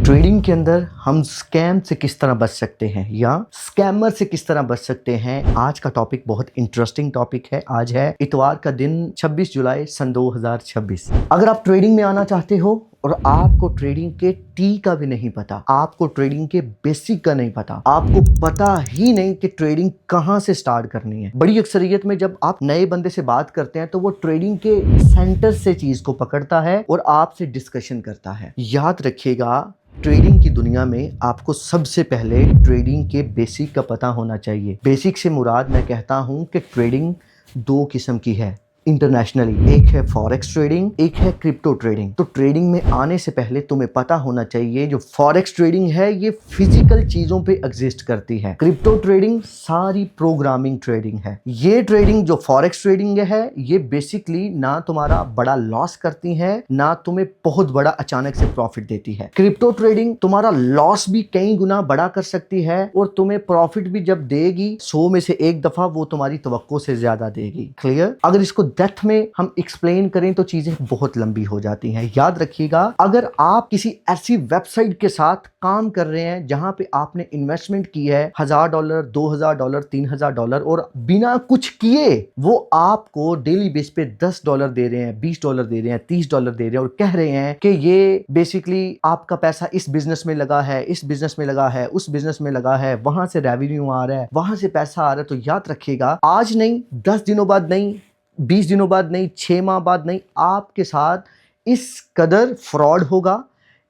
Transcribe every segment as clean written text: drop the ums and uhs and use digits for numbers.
Trading के अंदर हम स्कैम से किस तरह बच सकते हैं या स्कैमर से किस तरह बच सकते हैं, आज का टॉपिक बहुत इंटरेस्टिंग टॉपिक है। आज है इतवार का दिन 26 जुलाई सन 2026। अगर आप ट्रेडिंग में आना चाहते हो और आपको ट्रेडिंग के टी का भी नहीं पता, आपको ट्रेडिंग के बेसिक का नहीं पता, आपको पता ही नहीं कि ट्रेडिंग कहां से स्टार्ट करनी है। बड़ी अक्सरियत में जब आप नए बंदे से बात करते हैं तो वो ट्रेडिंग के सेंटर से चीज को पकड़ता है और आपसे डिस्कशन करता है। याद रखिएगा, ट्रेडिंग की दुनिया में आपको सबसे पहले ट्रेडिंग के बेसिक का पता होना चाहिए। बेसिक से मुराद मैं कहता हूं कि ट्रेडिंग दो किस्म की है इंटरनेशनली, एक है फॉरेक्स ट्रेडिंग, एक है क्रिप्टो ट्रेडिंग। तो ट्रेडिंग में आने से पहले तुम्हें पता होना चाहिए जो फॉरेक्स ट्रेडिंग है ये फिजिकल चीजों पे एग्जिस्ट करती है, क्रिप्टो ट्रेडिंग सारी प्रोग्रामिंग ट्रेडिंग है। ये ट्रेडिंग जो फॉरेक्स ट्रेडिंग है ये बेसिकली ना तुम्हारा बड़ा लॉस करती है ना तुम्हें बहुत बड़ा अचानक से प्रॉफिट देती है। क्रिप्टो ट्रेडिंग तुम्हारा लॉस भी कई गुना बड़ा कर सकती है और तुम्हें प्रॉफिट भी जब देगी 100 में से एक दफा वो तुम्हारी तवक्को से ज्यादा देगी। क्लियर? अगर इसको डेप्थ में हम एक्सप्लेन करें तो चीजें बहुत लंबी हो जाती हैं। याद रखिएगा, अगर आप किसी ऐसी वेबसाइट के साथ काम कर रहे हैं जहां पे आपने इन्वेस्टमेंट की है $1000, $2000, $3000 और बिना कुछ किए वो आपको डेली बेस पे $10 दे रहे हैं, $20 दे रहे हैं, $30 दे रहे हैं और कह रहे हैं कि ये बेसिकली आपका पैसा इस बिजनेस में लगा है, इस बिजनेस में लगा है, उस बिजनेस में लगा है, वहां से रेवेन्यू आ रहा है, वहां से पैसा आ रहा है। तो याद रखिएगा, आज नहीं, 10 दिनों बाद नहीं, 20 दिनों बाद नहीं, 6 माह बाद नहीं, आपके साथ इस कदर फ्रॉड होगा,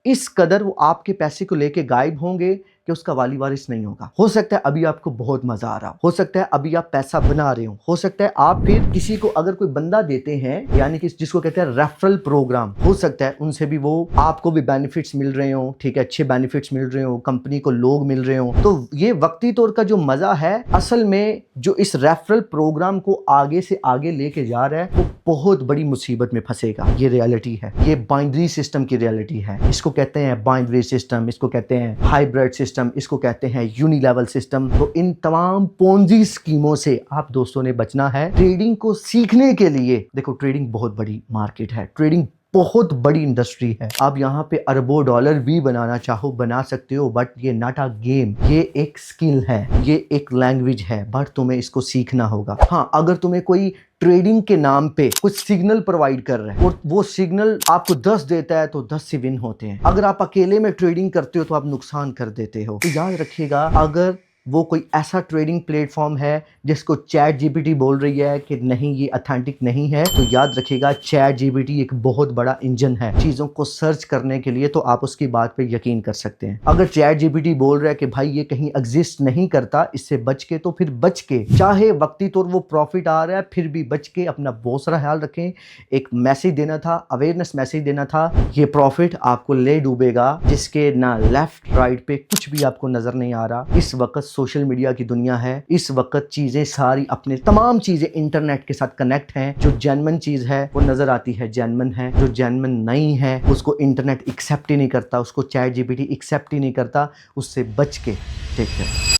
इस कदर वो आपके पैसे को लेके गायब होंगे कि उसका वाली वारिस नहीं होगा। हो सकता है अभी आपको बहुत मजा आ रहा हो सकता है अभी आप पैसा बना रहे हो सकता है आप फिर किसी को अगर कोई बंदा देते हैं, यानी कि जिसको कहते हैं रेफरल प्रोग्राम, हो सकता है उनसे भी वो आपको भी बेनिफिट्स मिल रहे हो, ठीक है, अच्छे बेनिफिट्स मिल रहे हो, कंपनी को लोग मिल रहे हो। तो ये वक्ती तौर का जो मजा है, असल में जो इस रेफरल प्रोग्राम को आगे से आगे लेके जा रहा है वो बहुत बड़ी मुसीबत में फंसेगा। ये रियलिटी है, ये बाइनरी सिस्टम की रियलिटी है। इसको कहते हैं बाइनरी सिस्टम, इसको कहते हैं हाइब्रिड सिस्टम, इसको कहते हैं यूनिलेवल सिस्टम। तो इन तमाम पोंजी स्कीमों से आप दोस्तों ने बचना है। ट्रेडिंग को सीखने के लिए देखो, ट्रेडिंग बहुत बड़ी मार्केट है, ट्रेडिंग बहुत बड़ी इंडस्ट्री है। आप यहाँ पे अरबों डॉलर भी बनाना चाहो बना सकते हो, बट ये नॉट अ गेम, ये एक स्किल है, ये एक लैंग्वेज है, बट तुम्हें इसको सीखना होगा। हाँ, अगर तुम्हें कोई ट्रेडिंग के नाम पे कुछ सिग्नल प्रोवाइड कर रहा है और वो सिग्नल आपको 10 देता है तो 10 से विन होते हैं। अगर आप अकेले में ट्रेडिंग करते हो तो आप नुकसान कर देते हो। तो याद रखिएगा, अगर वो कोई ऐसा ट्रेडिंग प्लेटफॉर्म है जिसको चैट जीपीटी बोल रही है कि नहीं ये ऑथेंटिक नहीं है, तो याद रखिएगा चैट जीपीटी एक बहुत बड़ा इंजन है चीजों को सर्च करने के लिए, तो आप उसकी बात पे यकीन कर सकते हैं। अगर चैट जीपीटी बोल रहा है कि भाई ये कहीं एग्जिस्ट नहीं करता, इससे बच के, तो फिर बच के, चाहे वक्ती तौर वो प्रॉफिट आ रहा है फिर भी बच के अपना बहुत सारा ख्याल रखें। एक मैसेज देना था, अवेयरनेस मैसेज देना था, ये प्रॉफिट आपको ले डूबेगा जिसके ना लेफ्ट राइट पे कुछ भी आपको नजर नहीं आ रहा। इस वक्त सोशल मीडिया की दुनिया है, इस वक्त चीजें सारी अपने तमाम चीजें इंटरनेट के साथ कनेक्ट हैं। जो जेन्युइन चीज है वो नजर आती है जेन्युइन है, जो जेन्युइन नहीं है उसको इंटरनेट एक्सेप्ट ही नहीं करता, उसको चैट जीपीटी एक्सेप्ट ही नहीं करता। उससे बच के टेक केयर।